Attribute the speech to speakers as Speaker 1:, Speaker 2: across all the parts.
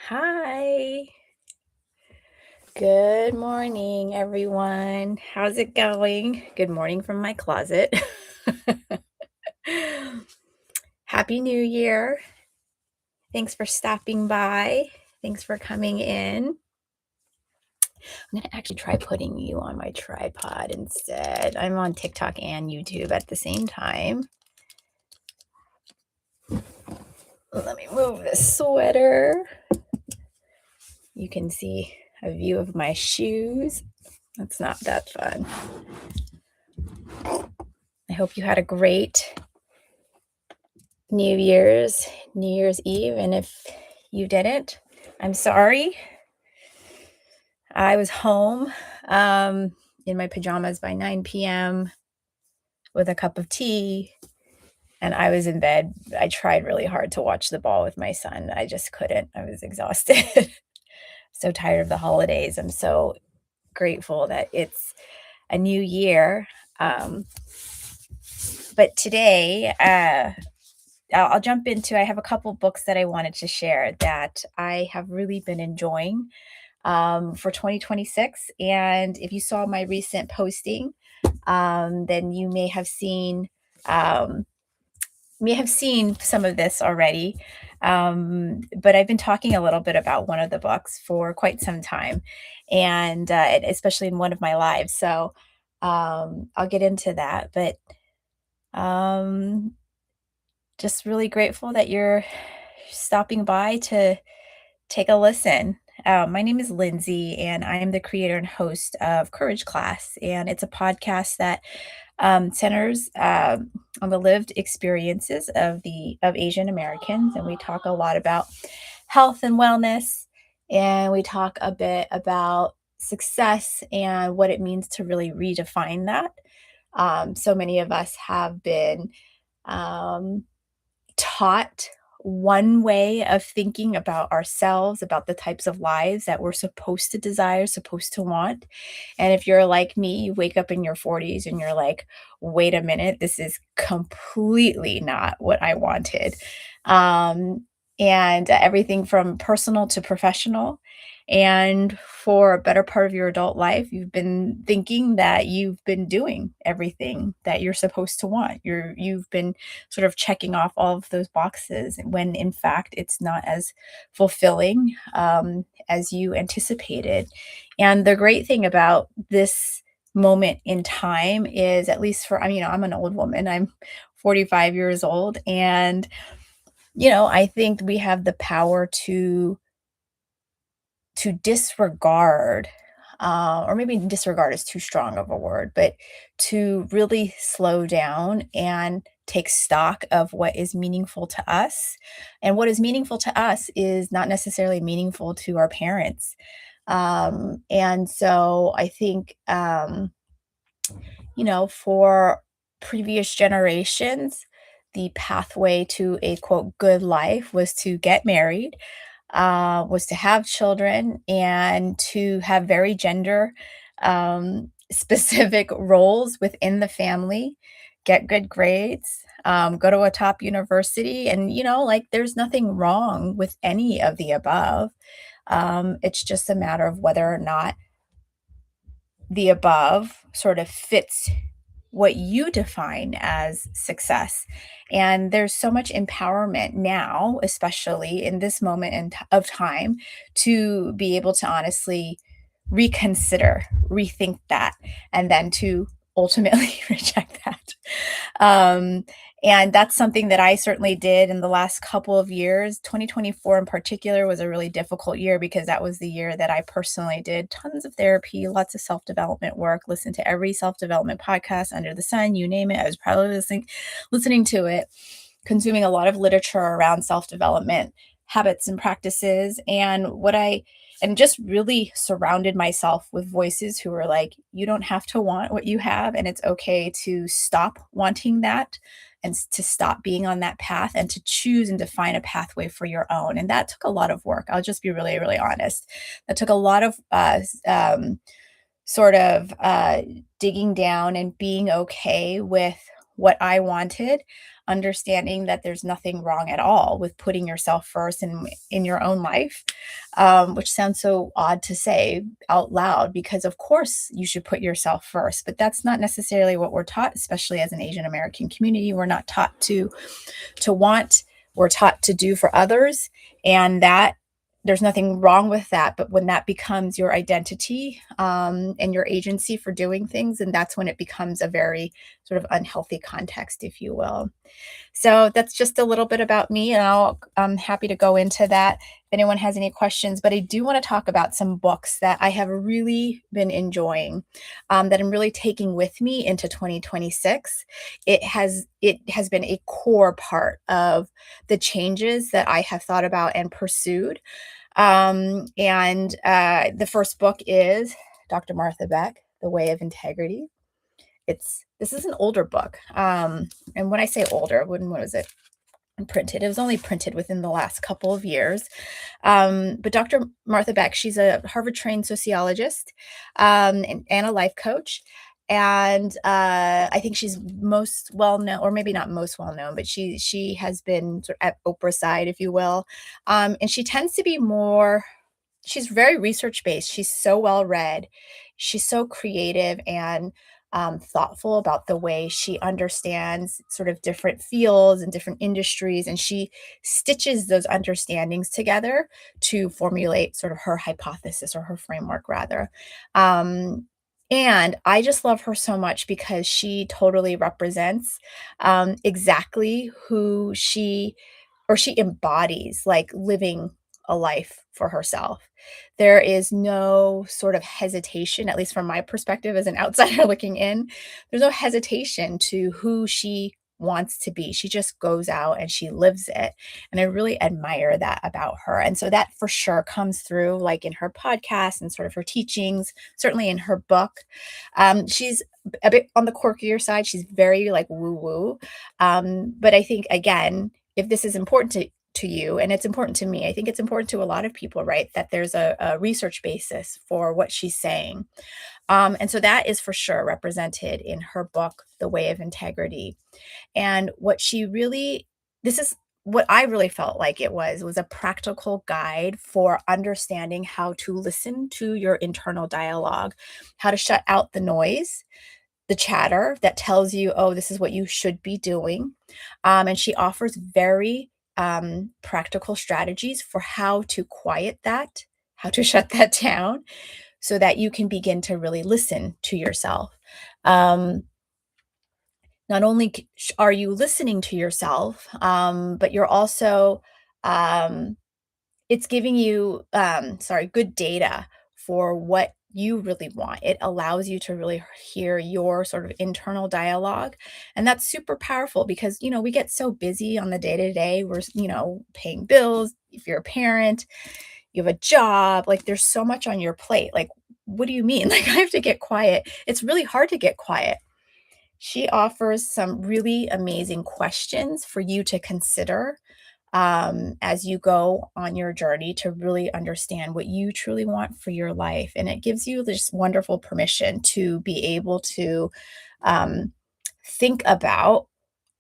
Speaker 1: Hi. Good morning, everyone. How's it going? Good morning from my closet. Happy New Year. Thanks for stopping by. Thanks for coming in. I'm going to actually try putting you on my tripod instead. I'm on TikTok and YouTube at the same time. Let me move this sweater. You can see a view of my shoes. That's not that fun. I hope you had a great New Year's Eve, and if you didn't, I'm sorry. I was home in my pajamas by 9 p.m. with a cup of tea, and I was in bed. I tried really hard to watch the ball with my son. I just couldn't. I was exhausted. So tired of the holidays. I'm so grateful that it's a new year. But today, I'll jump into I have a couple books that I wanted to share that I have really been enjoying for 2026. And if you saw my recent posting, then you um, may have seen some of this already. But I've been talking a little bit about one of the books for quite some time, and especially in one of my lives. So I'll get into that. But um, just really grateful that you're stopping by to take a listen. My name is Lindsay, and I am the creator and host of Courage Class, and it's a podcast that centers on the lived experiences of Asian Americans, and we talk a lot about health and wellness, and we talk a bit about success and what it means to really redefine that. So many of us have been um, taught one way of thinking about ourselves, about the types of lives that we're supposed to desire, supposed to want. And if you're like me, you wake up in your 40s and you're like, wait a minute, this is completely not what I wanted. Um, and everything from personal to professional. And for a better part of your adult life, you've been thinking that you've been doing everything that you're supposed to want. You've been sort of checking off all of those boxes when in fact it's not as fulfilling as you anticipated. And the great thing about this moment in time is, at least for, I mean, I'm an old woman, I'm 45 years old, and I think we have the power to disregard, or maybe disregard is too strong of a word, but to really slow down and take stock of what is meaningful to us. And what is meaningful to us is not necessarily meaningful to our parents. And so I think, for previous generations, the pathway to a quote good life was to get married, was to have children, and to have very gender specific roles within the family, get good grades, go to a top university. And, like, there's nothing wrong with any of the above. It's just a matter of whether or not the above sort of fits what you define as success. And there's so much empowerment now, especially in this moment of time, to be able to honestly reconsider, rethink that, and then to ultimately reject that. Um, and that's something that I certainly did in the last couple of years. 2024 in particular was a really difficult year because that was the year that I personally did tons of therapy, lots of self-development work, listened to every self-development podcast under the sun, you name it. I was probably listening to it, consuming a lot of literature around self-development habits and practices. And just really surrounded myself with voices who were like, you don't have to want what you have, and it's okay to stop wanting that, and to stop being on that path, and to choose and define a pathway for your own. And that took a lot of work. I'll just be really, really honest. That took a lot of sort of digging down and being okay with what I wanted. understanding that there's nothing wrong at all with putting yourself first in your own life, which sounds so odd to say out loud because, of course, you should put yourself first. But that's not necessarily what we're taught, especially as an Asian American community. We're not taught to want, we're taught to do for others. And that there's nothing wrong with that. But when that becomes your identity and your agency for doing things, and that's when it becomes a very sort of unhealthy context, if you will. So that's just a little bit about me, and I'm happy to go into that if anyone has any questions. But I do want to talk about some books that I have really been enjoying, that I'm really taking with me into 2026. It has been a core part of the changes that I have thought about and pursued. And the first book is Dr. Martha Beck, The Way of Integrity. This is an older book. And when I say older, when was it printed? It was only printed within the last couple of years. But Dr. Martha Beck, she's a Harvard trained sociologist, and a life coach. And I think she's most well known, or maybe not most well known, but she has been sort of at Oprah's side, if you will. And she tends to be more. She's very research based. She's so well read. She's so creative and thoughtful about the way she understands sort of different fields and different industries. And she stitches those understandings together to formulate sort of her hypothesis or her framework, rather. Um, and I just love her so much because she totally represents exactly who she embodies, like living a life for herself. There is no sort of hesitation, at least from my perspective as an outsider looking in, there's no hesitation to who she wants to be. She just goes out and she lives it. And I really admire that about her. And so that for sure comes through like in her podcast and sort of her teachings, certainly in her book. She's a bit on the quirkier side. She's very like woo woo. But I think again, if this is important to you and it's important to me, I think it's important to a lot of people, right, that there's a research basis for what she's saying. And so that is for sure represented in her book, The Way of Integrity. And what she really, this is what I really felt like it was a practical guide for understanding how to listen to your internal dialogue, how to shut out the noise, the chatter that tells you, oh, this is what you should be doing. And she offers very practical strategies for how to quiet that, how to shut that down so that you can begin to really listen to yourself. Um, Not only are you listening to yourself, but you're also um, it's giving you, good data for what you really want. It allows you to really hear your sort of internal dialogue, and that's super powerful because, we get so busy on the day to day. We're, paying bills. If you're a parent, you have a job, like, there's so much on your plate. Like, what do you mean? Like, I have to get quiet. It's really hard to get quiet. She offers some really amazing questions for you to consider as you go on your journey to really understand what you truly want for your life. And it gives you this wonderful permission to be able to um, think about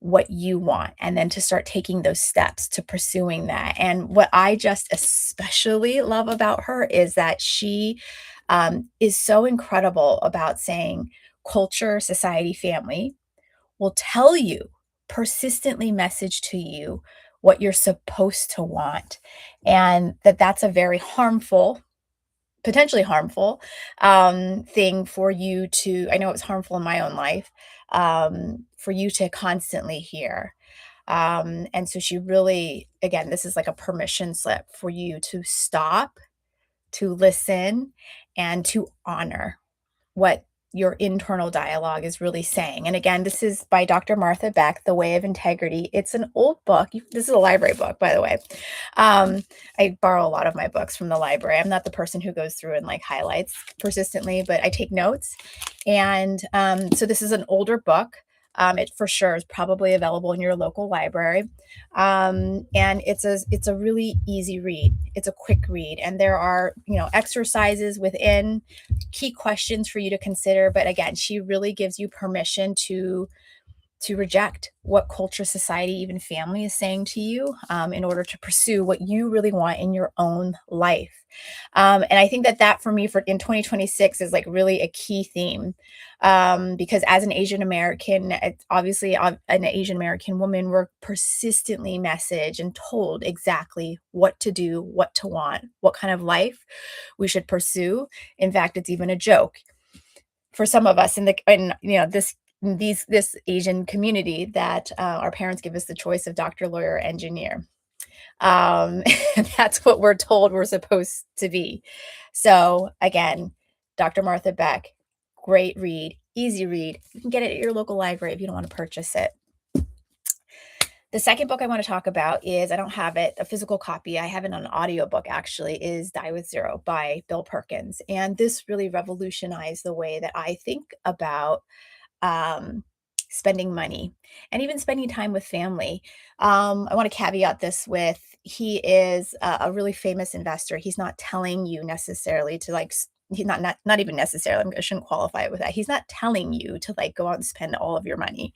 Speaker 1: what you want and then to start taking those steps to pursuing that. And what I just especially love about her is that she is so incredible about saying culture, society, family will tell you, persistently message to you what you're supposed to want, and that's a very harmful, potentially harmful, thing for you to, I know it's harmful in my own life, for you to constantly hear. And so she really, again, this is like a permission slip for you to stop, to listen, and to honor what your internal dialogue is really saying. And again, this is by Dr. Martha Beck, The Way of Integrity. It's an old book. This is a library book, by the way. I borrow a lot of my books from the library. I'm not the person who goes through and like highlights persistently, but I take notes. And so this is an older book. It for sure is probably available in your local library. And it's a really easy read. It's a quick read. And there are, exercises within, key questions for you to consider. But again, she really gives you permission to reject what culture, society, even family is saying to you, in order to pursue what you really want in your own life. And I think that that for me for in 2026 is like really a key theme, because as an Asian American, it's obviously an Asian American woman, we're persistently messaged and told exactly what to do, what to want, what kind of life we should pursue. In fact, it's even a joke for some of us in this Asian community that our parents give us the choice of doctor, lawyer, engineer. That's what we're told we're supposed to be. So again, Dr. Martha Beck, great read, easy read. You can get it at your local library if you don't want to purchase it. The second book I want to talk about is I don't have it, a physical copy. I have it on an audiobook actually, is Die with Zero by Bill Perkins. And this really revolutionized the way that I think about um, spending money and even spending time with family. I want to caveat this with he is a really famous investor. He's not telling you necessarily to like. He's not even necessarily. I shouldn't qualify it with that. He's not telling you to like go out and spend all of your money,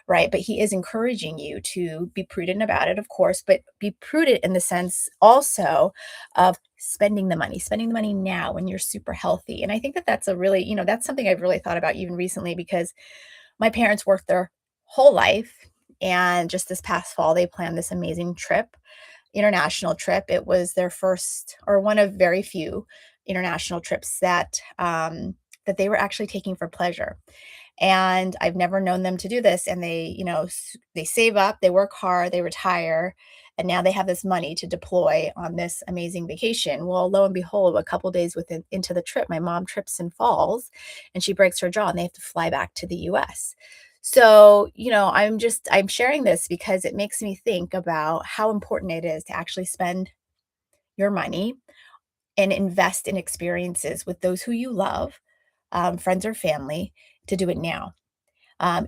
Speaker 1: right? But he is encouraging you to be prudent about it, of course, but be prudent in the sense also of spending the money now when you're super healthy. And I think that that's a really, that's something I've really thought about even recently because my parents worked their whole life. And just this past fall, they planned this amazing trip, international trip. It was their first or one of very few international trips that they were actually taking for pleasure. And I've never known them to do this. And they save up, they work hard, they retire, and now they have this money to deploy on this amazing vacation. Well, lo and behold, a couple days into the trip, my mom trips and falls, and she breaks her jaw, and they have to fly back to the U.S. So, I'm sharing this because it makes me think about how important it is to actually spend your money and invest in experiences with those who you love, friends or family, to do it now.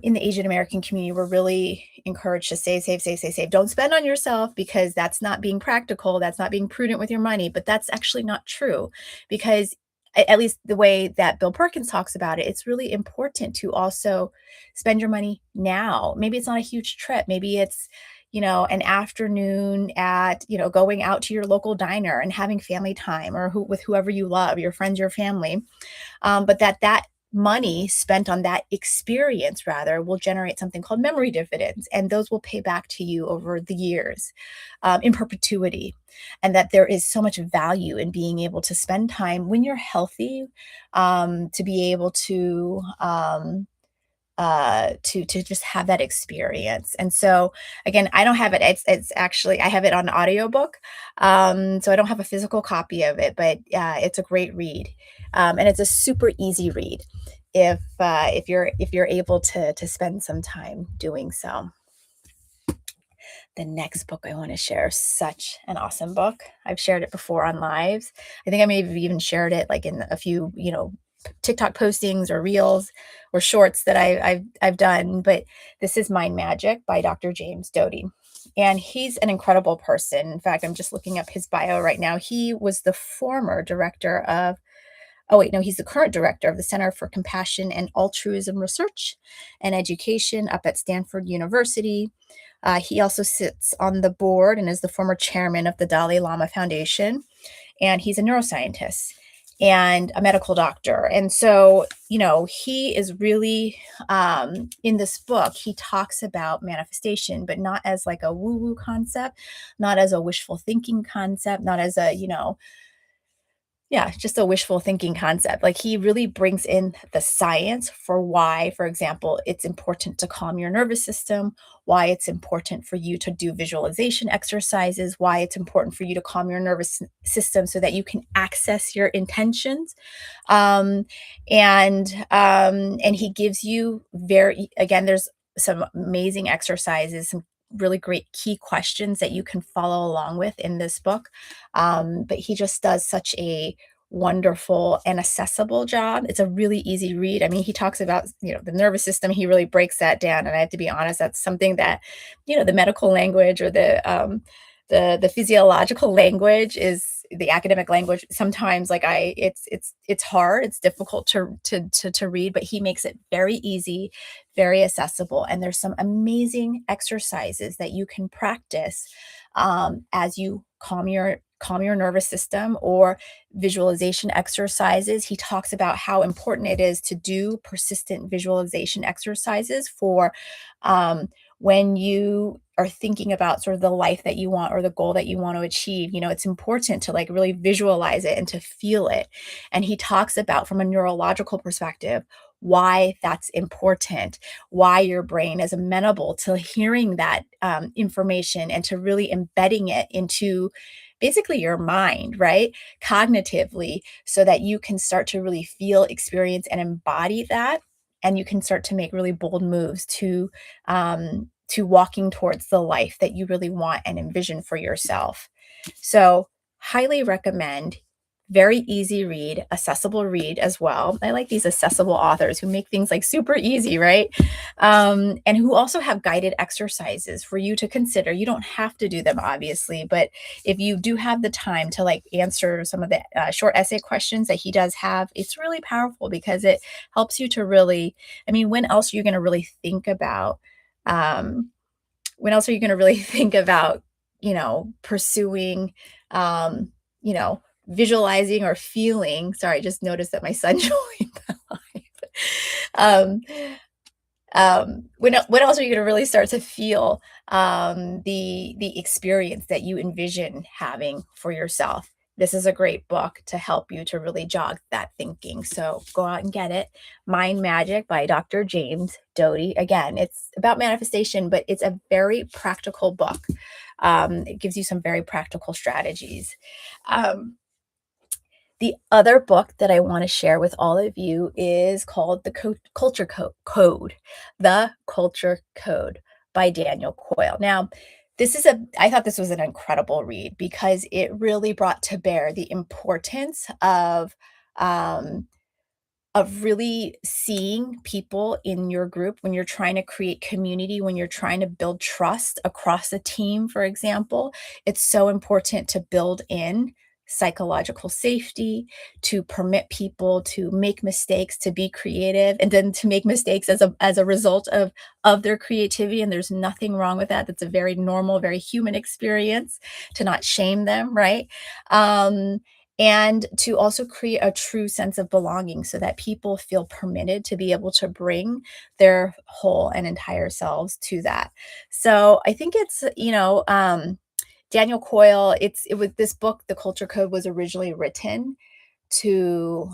Speaker 1: In the Asian American community, we're really encouraged to save, save, save, save, save. Don't spend on yourself because that's not being practical. That's not being prudent with your money. But that's actually not true because, at least the way that Bill Perkins talks about it, it's really important to also spend your money now. Maybe it's not a huge trip. Maybe it's, an afternoon at, going out to your local diner and having family time or with whoever you love, your friends, your family. But that money spent on that experience rather will generate something called memory dividends, and those will pay back to you over the years, in perpetuity. And that there is so much value in being able to spend time when you're healthy, to be able to just have that experience. And so again, I don't have it. It's actually I have it on audiobook. So I don't have a physical copy of it, but it's a great read. And it's a super easy read if you're able to spend some time doing so. The next book I want to share, such an awesome book. I've shared it before on lives. I think I may have even shared it like in a few, TikTok postings or reels or shorts that I've done. But this is Mind Magic by Dr. James Doty. And he's an incredible person. In fact, I'm just looking up his bio right now. He was the former director of, oh, wait, no, he's the current director of the Center for Compassion and Altruism Research and Education up at Stanford University. He also sits on the board and is the former chairman of the Dalai Lama Foundation. And he's a neuroscientist and a medical doctor. And so, he is really, in this book, he talks about manifestation, but not as like a woo-woo concept, not as a wishful thinking concept, not as a, yeah, just a wishful thinking concept. Like he really brings in the science for why, for example, it's important to calm your nervous system, why it's important for you to do visualization exercises, why it's important for you to calm your nervous system so that you can access your intentions. And he gives you again, there's some amazing exercises, some really great key questions that you can follow along with in this book. But he just does such a wonderful and accessible job. It's a really easy read. I mean, he talks about, the nervous system. He really breaks that down. And I have to be honest, that's something that, the medical language or the physiological language is the academic language. Sometimes like it's hard, it's difficult to read, but he makes it very easy, very accessible. And there's some amazing exercises that you can practice as you calm your nervous system, or visualization exercises. He talks about how important it is to do persistent visualization exercises for um, when you are thinking about sort of the life that you want or the goal that you want to achieve. It's important to like really visualize it and to feel it. And he talks about, from a neurological perspective, why that's important, why your brain is amenable to hearing that information and to really embedding it into basically your mind, right? Cognitively, so that you can start to really feel, experience, and embody that. And you can start to make really bold moves to walking towards the life that you really want and envision for yourself. So, highly recommend. Very easy read, accessible read as well. I like these accessible authors who make things like super easy, right? And who also have guided exercises for you to consider. You don't have to do them, obviously, but if you do have the time to like answer some of the short essay questions that he does have, it's really powerful because it helps you to really, I mean, when else are you going to really think about um, when else are you going to really think about, pursuing, um, you know, visualizing or feeling? Sorry, I just noticed that my son joined the live. Um, when else are you going to really start to feel the experience that you envision having for yourself? This is a great book to help you to really jog that thinking. So go out and get it. Mind Magic by Dr. James Doty. Again, it's about manifestation, but it's a very practical book. It gives you some very practical strategies. Um, the other book that I want to share with all of you is called Code, The Culture Code by Daniel Coyle. Now, I thought this was an incredible read because it really brought to bear the importance um, of really seeing people in your group when you're trying to create community, when you're trying to build trust across a team, for example. It's so important to build in psychological safety, to permit people to make mistakes, to be creative, and then to make mistakes as a result of their creativity. And there's nothing wrong with that. That's a very normal, very human experience, to not shame them, right? Um, and to also create a true sense of belonging so that people feel permitted to be able to bring their whole and entire selves to that. So I think it's, Daniel Coyle, it was this book, The Culture Code, was originally written to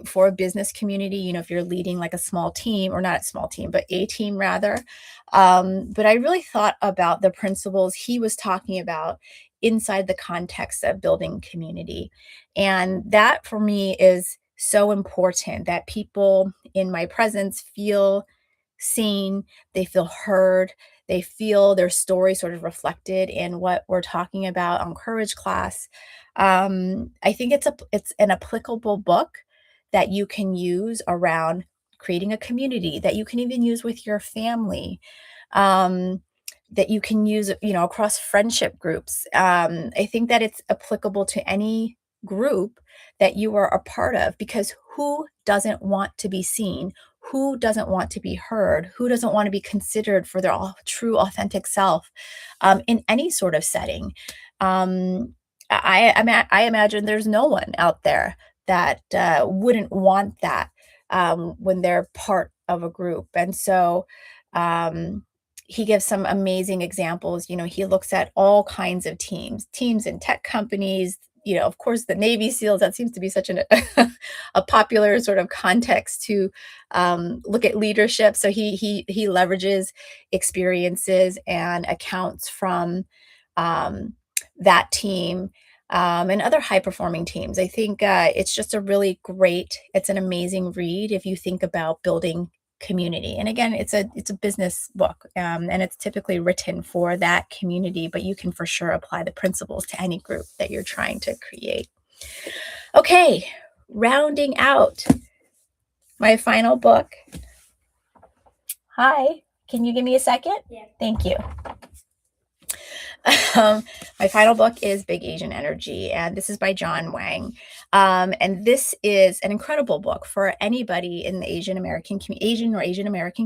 Speaker 1: for a business community, if you're leading like a small team, or not a small team, but a team rather. But I really thought about the principles he was talking about inside the context of building community. And that for me is so important, that people in my presence feel seen, they feel heard, they feel their story sort of reflected in what we're talking about on Courage Class. I think it's an applicable book that you can use around creating a community, that you can even use with your family, um, that you can use, across friendship groups. I think that it's applicable to any group that you are a part of, because who doesn't want to be seen? Who doesn't want to be heard? Who doesn't want to be considered for their true, authentic self in any sort of setting? Um, I imagine there's no one out there that wouldn't want that when they're part of a group. And so um, he gives some amazing examples. He looks at all kinds of teams in tech companies. Of course, the Navy SEALs. That seems to be such a popular sort of context to look at leadership. So he leverages experiences and accounts from that team, and other high performing teams. I think it's just it's an amazing read if you think about building community. And again, it's a business book, and it's typically written for that community, but you can for sure apply the principles to any group that you're trying to create. Okay, rounding out my final book. Hi, can you give me a second?
Speaker 2: Yeah.
Speaker 1: Thank you. Um, My final book is Big Asian Energy, and this is by John Wang. And this is an incredible book for anybody in the Asian American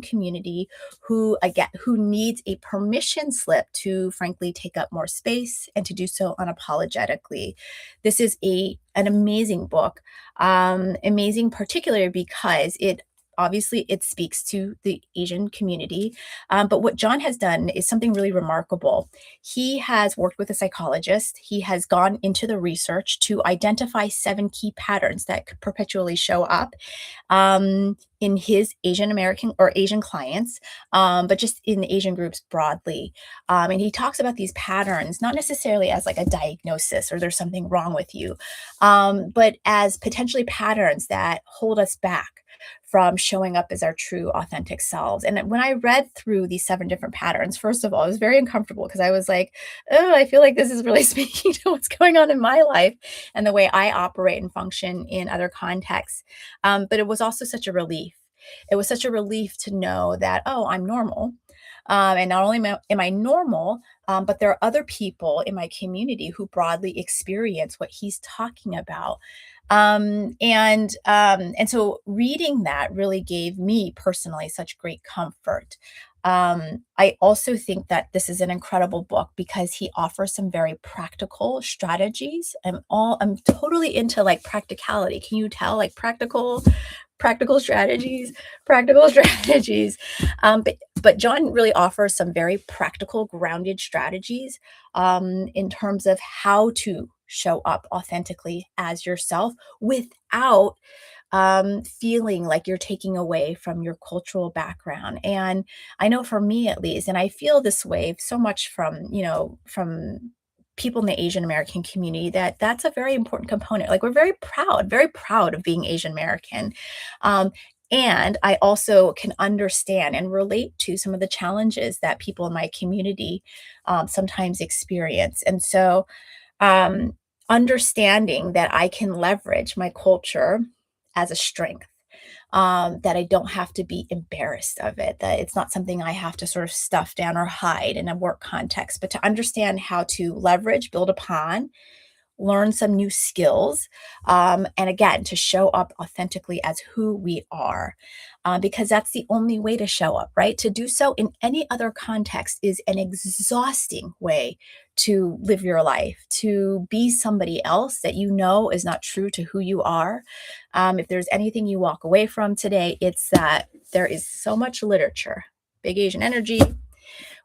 Speaker 1: community who, again, who needs a permission slip to frankly take up more space and to do so unapologetically. This is an amazing book, amazing particularly because it speaks to the Asian community. But what John has done is something really remarkable. He has worked with a psychologist. He has gone into the research to identify 7 key patterns that could perpetually show up in his Asian American or Asian clients, but just in the Asian groups broadly. And he talks about these patterns not necessarily as like a diagnosis or there's something wrong with you, but as potentially patterns that hold us back from showing up as our true authentic selves. And when I read through these 7 different patterns, first of all, I was very uncomfortable because I was like, oh, I feel like this is really speaking to what's going on in my life and the way I operate and function in other contexts. But it was also such a relief. It was such a relief to know that, oh, I'm normal. And not only am I normal, but there are other people in my community who broadly experience what he's talking about. And so reading that really gave me personally such great comfort. I also think that this is an incredible book because he offers some very practical strategies. I'm totally into like practicality. Can you tell? Like practical strategies, practical strategies. But John really offers some very practical, grounded strategies in terms of how to show up authentically as yourself without feeling like you're taking away from your cultural background. And I know for me at least, and I feel this way so much from people in the Asian American community that that's a very important component. Like we're very proud of being Asian American. Um, and I also can understand and relate to some of the challenges that people in my community sometimes experience. And so, um, understanding that I can leverage my culture as a strength, that I don't have to be embarrassed of it, that it's not something I have to sort of stuff down or hide in a work context, but to understand how to leverage, build upon, learn some new skills, and again, to show up authentically as who we are, because that's the only way to show up, right? To do so in any other context is an exhausting way to live your life, to be somebody else that you know is not true to who you are. If there's anything you walk away from today, it's that there is so much literature. Big Asian Energy,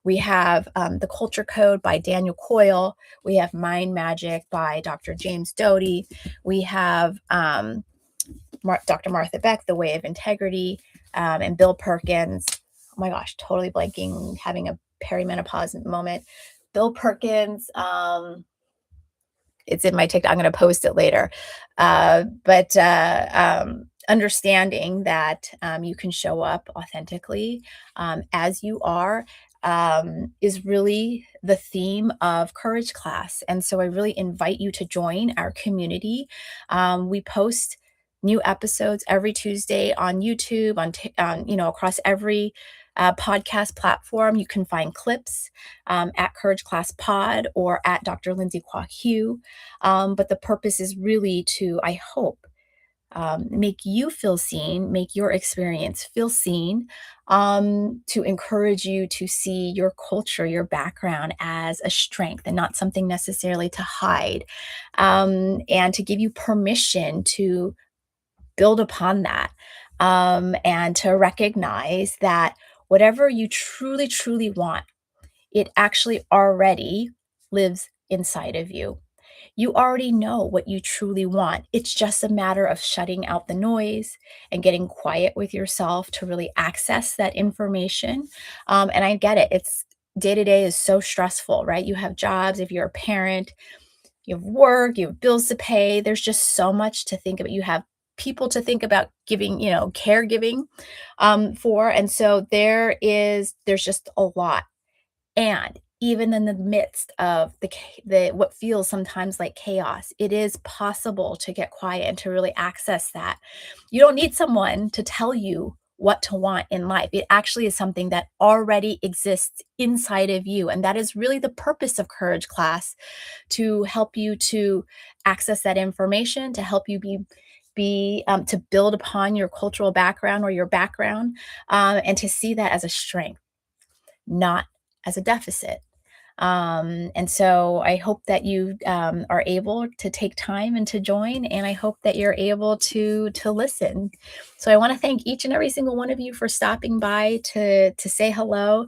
Speaker 1: we have The Culture Code by Daniel Coyle. We have Mind Magic by Dr. James Doty. We have Dr. Martha Beck, The Way of Integrity, and Bill Perkins. Oh my gosh, totally blanking, having a perimenopause moment. Bill Perkins, it's in my TikTok. I'm going to post it later. But understanding that you can show up authentically as you are is really the theme of Courage Class. And so I really invite you to join our community. We post new episodes every Tuesday on YouTube, across every podcast platform. You can find clips at Courage Class Pod or at Dr. Lindsay Kwok Hugh. But the purpose is really to, I hope, make you feel seen, make your experience feel seen, to encourage you to see your culture, your background as a strength and not something necessarily to hide, and to give you permission to build upon that, and to recognize that whatever you truly, truly want, it actually already lives inside of you. You already know what you truly want. It's just a matter of shutting out the noise and getting quiet with yourself to really access that information. And I get it. It's day to day is so stressful, right? You have jobs, if you're a parent, you have work, you have bills to pay. There's just so much to think about. You have people to think about giving, caregiving for. And so there's just a lot. And even in the midst of the what feels sometimes like chaos, it is possible to get quiet and to really access that. You don't need someone to tell you what to want in life. It actually is something that already exists inside of you. And that is really the purpose of Courage Class, to help you to access that information, to help you to build upon your cultural background or your background, and to see that as a strength, not as a deficit. And so I hope that you are able to take time and to join, and I hope that you're able to listen. So I want to thank each and every single one of you for stopping by to say hello.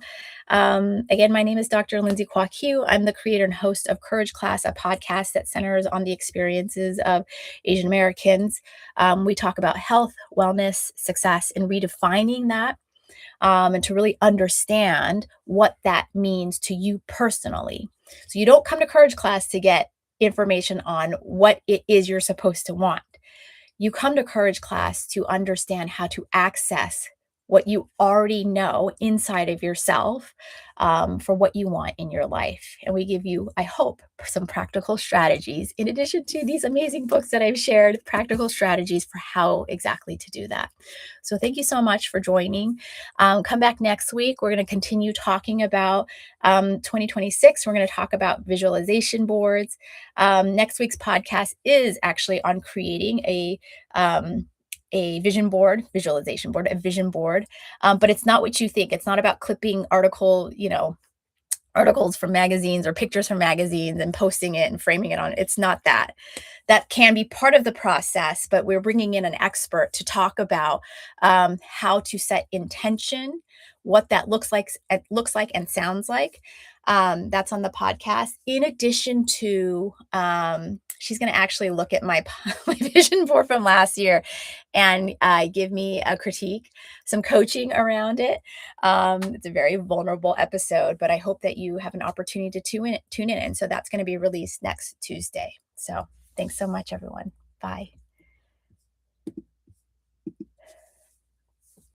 Speaker 1: Again, my name is Dr. Lindsay Kwok Hugh. I'm the creator and host of Courage Class, a podcast that centers on the experiences of Asian Americans. We talk about health, wellness, success, and redefining that, and to really understand what that means to you personally. So you don't come to Courage Class to get information on what it is you're supposed to want. You come to Courage Class to understand how to access what you already know inside of yourself, for what you want in your life. And we give you, I hope, some practical strategies, in addition to these amazing books that I've shared, practical strategies for how exactly to do that. So thank you so much for joining. Come back next week. We're going to continue talking about 2026. We're going to talk about visualization boards. Next week's podcast is actually on creating a vision board, visualization board, a vision board. But it's not what you think. It's not about clipping articles from magazines or pictures from magazines and posting it and framing it on. It's not that. That can be part of the process, but we're bringing in an expert to talk about how to set intention, what that looks like and sounds like. That's on the podcast. In addition to, she's going to actually look at my my vision board from last year and give me a critique, some coaching around it. It's a very vulnerable episode, but I hope that you have an opportunity to tune in. And so that's going to be released next Tuesday. So thanks so much, everyone. Bye.